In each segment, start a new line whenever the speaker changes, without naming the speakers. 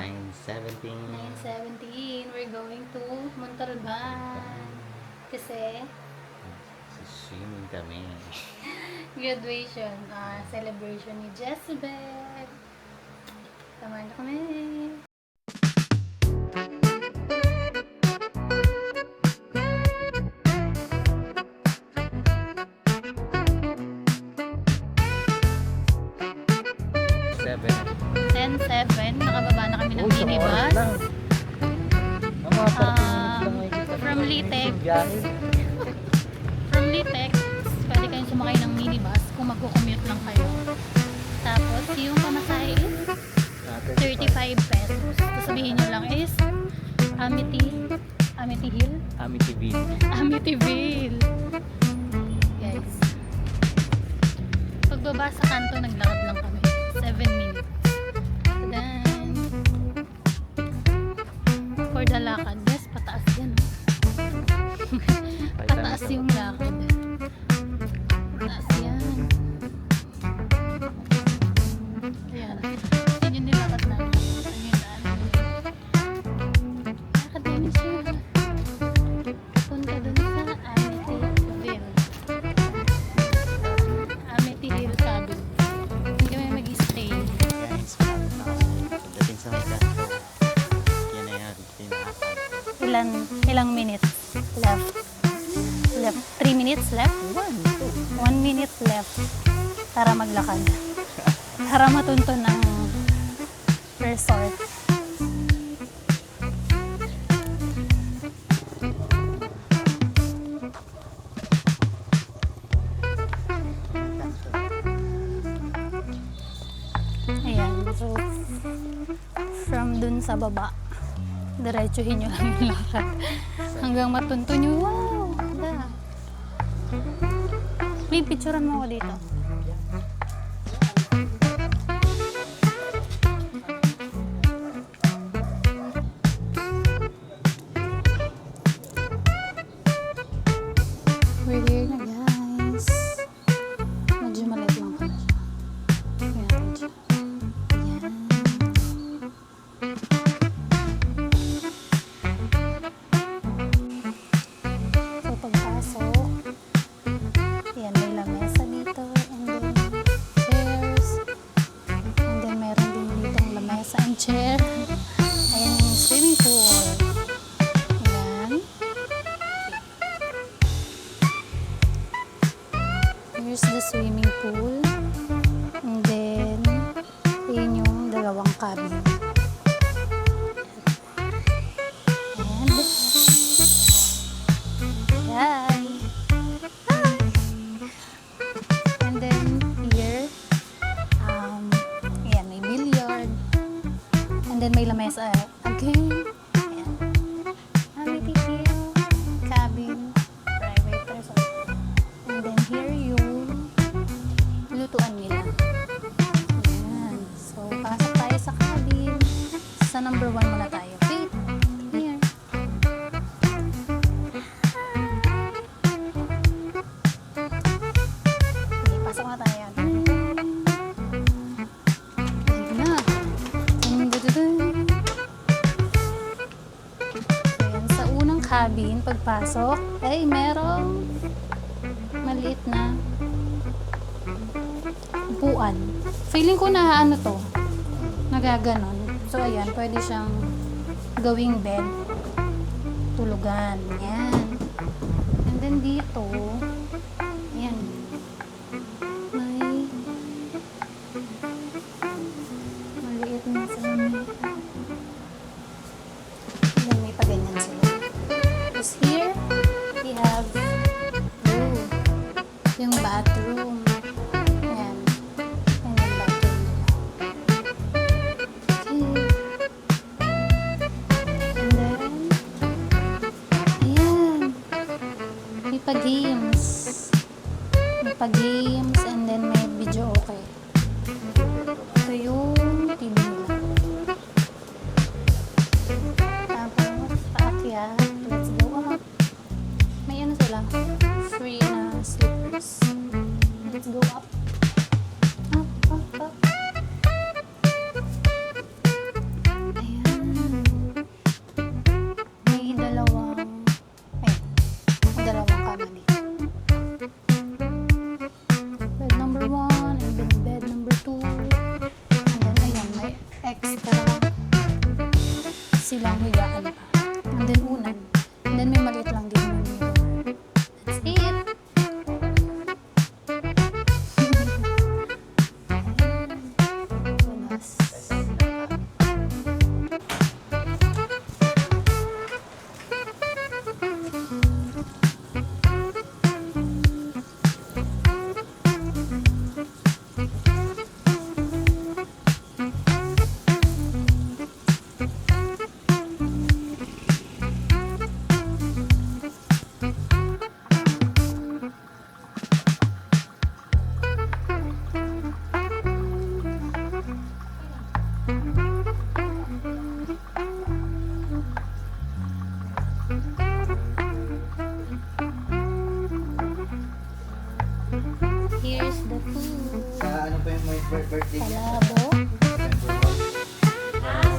9:17.
9:17. We're going to Montalban. Kasi
Swimming kami.
graduation, celebration ni Jezebel. Samahan niyo kami.
Seven.
10:07, nakababa na kami ng minibus. From Litex. From Litex, pwede kayong sumakay ng minibus kung magko-commute lang kayo. Tapos, yung pamasahe is 35 pesos. So, sabihin nyo lang is Amityville? Amityville. Guys. Pagbaba sa kanto, naglakad lang kami. 7 minutes. Then, for the lakad, yes, pataas yan. Pataas yung lakad. Pataas yan. Ayan. Yun yung nilakad namin. Lakad din siya. Punta dun sa Amityville. Amityville cabin. Hindi kami mag-stay.
Guys, pagdating sa Mexico, yan na yan.
Ilang minutes left? 3 minutes left? 1 minute left para maglakad. Para matunto ng resort. Ayan, so from dun sa baba, diretsuhin nyo lang yung lakad hanggang matunto nyo. Wow! Ganda! May picturean mo ako dito. We're here na, guys. Medyo maliit lang pala siya. Tingnan natin siya. Ayan. So, pagpasok, ayan, may lamesa dito, and then chairs, and then meron din ditong lamesa and chair. Ayan yung swimming pool. Ayan. Here's the swimming pool. And then, ayan yung dalawang cabin. And, hi! And then, here, ayan, may billiard. And then, may lamesa again. Ayan. Amityville cabin, private resort. And then, here yung lutuan nila. Ayan. So, pasok tayo sa cabin. Sa number 1 muna tayo. Okay? Here. Okay, pasok na tayo. Ayun na. Dun-dun-dun-dun. So, yan. Sa unang cabin, pagpasok, ay merong maliit na upuan. Feeling ko na ano to, nagaganon. So, ayan, pwede siyang gawing bed, tulugan. Ayan. And then dito, ayan, may maliit na salamin. And then may paganyan sila. Tapos here, we have yung bathroom. Ayan. Ayan yung bathroom nila. Okay. And then, ayan. May pa-games. May pa-games and then may video okay. Ito yung TV nila. Tapos, paakyat. Let's go up. May ano sila. Free na slippers. Let's go up. Up, up, up. Ayan. number 1, and then bed number 2. And then, ayan, may extra silang higaan pa. And then, unan. And then, may maliit lang din yung mirror. That's it! Unas. Here's the food.
Ano pa yung may birthday niya?
Palabo.
November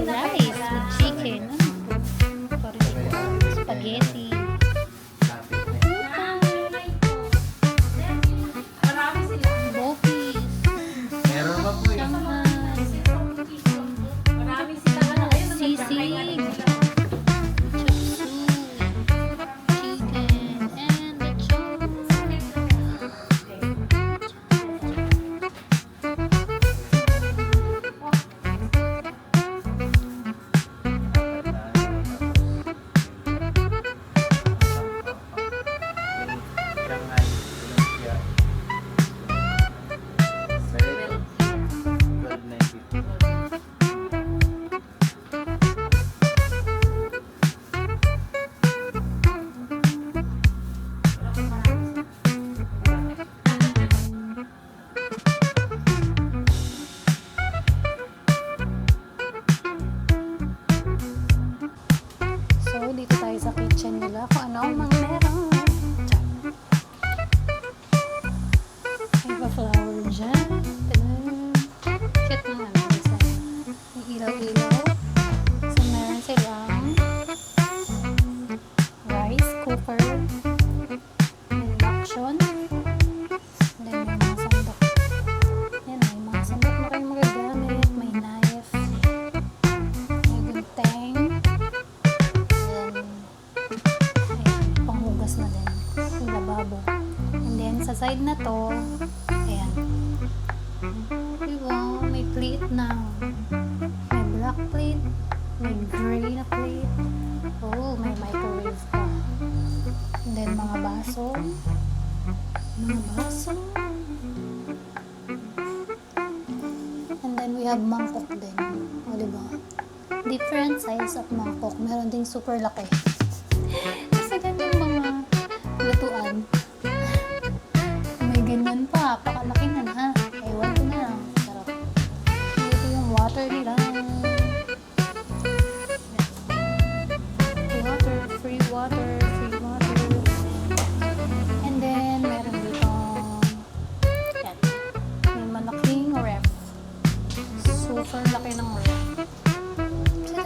1.
Rice with chicken. Spaghetti.
Lapit na yun.
Bopis.
Meron pa po eh.
Shanghai. Sisig. Chapsu. Chicken. And lechon. So, dito tayo sa kitchen nila kung ano ang mga meron. May pa flower dyan. Tadam! Cute na ano. May ilaw-ilaw. So, meron silang rice cooker, induction, then may mga sandok. Yan, may mga sandok na kayo magagamit. May knife, may gunteng, ayan, panghugas na din. Yung lababo. And then, sa side na to, ayan. Diba? May plate na. May black plate. May gray na plate. Oh, may microwave pa. And then, mga baso. Mga baso. And then, we have mangkok din. O, diba? Different size of mangkok. Meron ding super laki. Kasi ganyan mga lutuan. May ganyan pa. Pakalaki na ha. Ewan ko na. Sarap. Ito yung water nila. Water. Free water. Free water. And then, meron dito. Yan. May malaking ref. Super laki ng ref. Tada!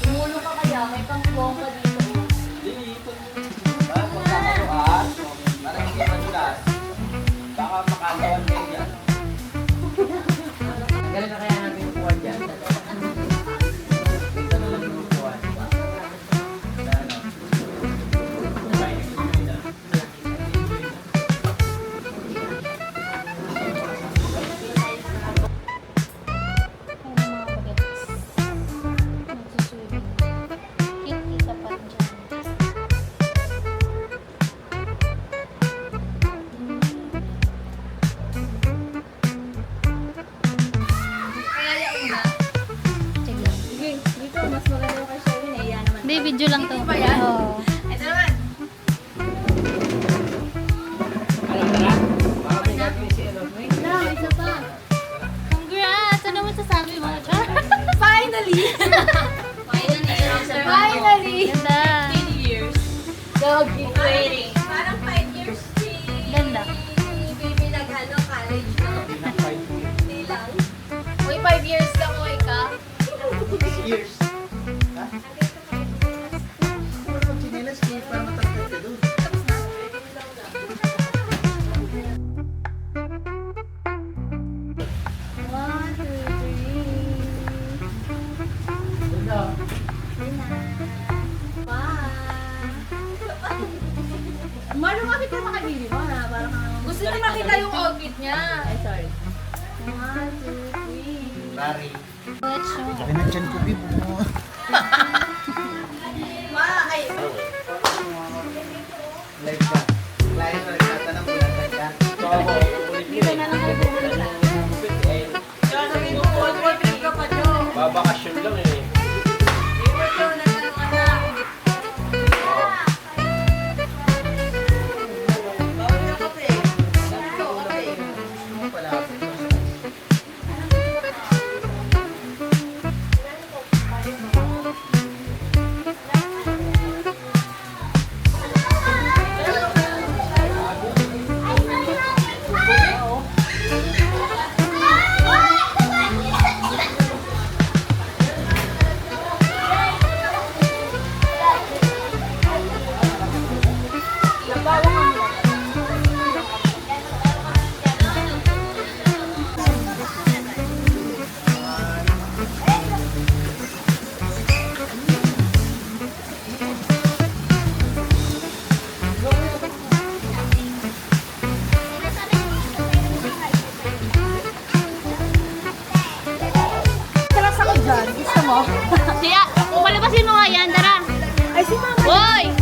Tumulo ka kaya, may pang-bomba dito.
Parang magkakaroon, parang hindi madulas. Baka makatawan kayo dyan. Ganun na kaya namin upuan dyan. Dito na lang yung upuan. Sa ano?
Ayun ang mga bagets. Nagsuswimming. Cute kita pa dyan.
Kaya yung una.
Sige.
Sige, dito, mas maganda yung kay Sherwin eh. Yan naman.
Hindi, video lang to.
Video ba yan?
Oo.
Ito naman.
Ano tara? Baka may gagawin si Elon.
Wait lang, isa pa.
Congrats! Ano masasabi mo? Char?
Finally! Finally!
Ganda.
10 years. Doggy waiting. Parang 5 years
Ganda.
baby naghalo college no? Hindi lang. Uy, 5 years ka mo, ka?
Years. Ha? Puro chinelas, kaya para matagtag ka doon.
One, two, three.
Ano?
Maro, bakit ka makabili mo ha? Parang gusto niya makita yung outfit niya. Ay, sorry. 1, 2, 3.
Mari.
Let's show.
Laki ng tiyan ko, Bib.
Ay,
Live ka. Client na nagtatanong kung nagtag ka. So ako, ulit yun eh.
sabihin mo, one trip ka pa, Jo.
Babakasyon lang eh.
Gusto mo?
Siya, palabasin mo nga yan, tara.
Ay, si Mama.
Boy!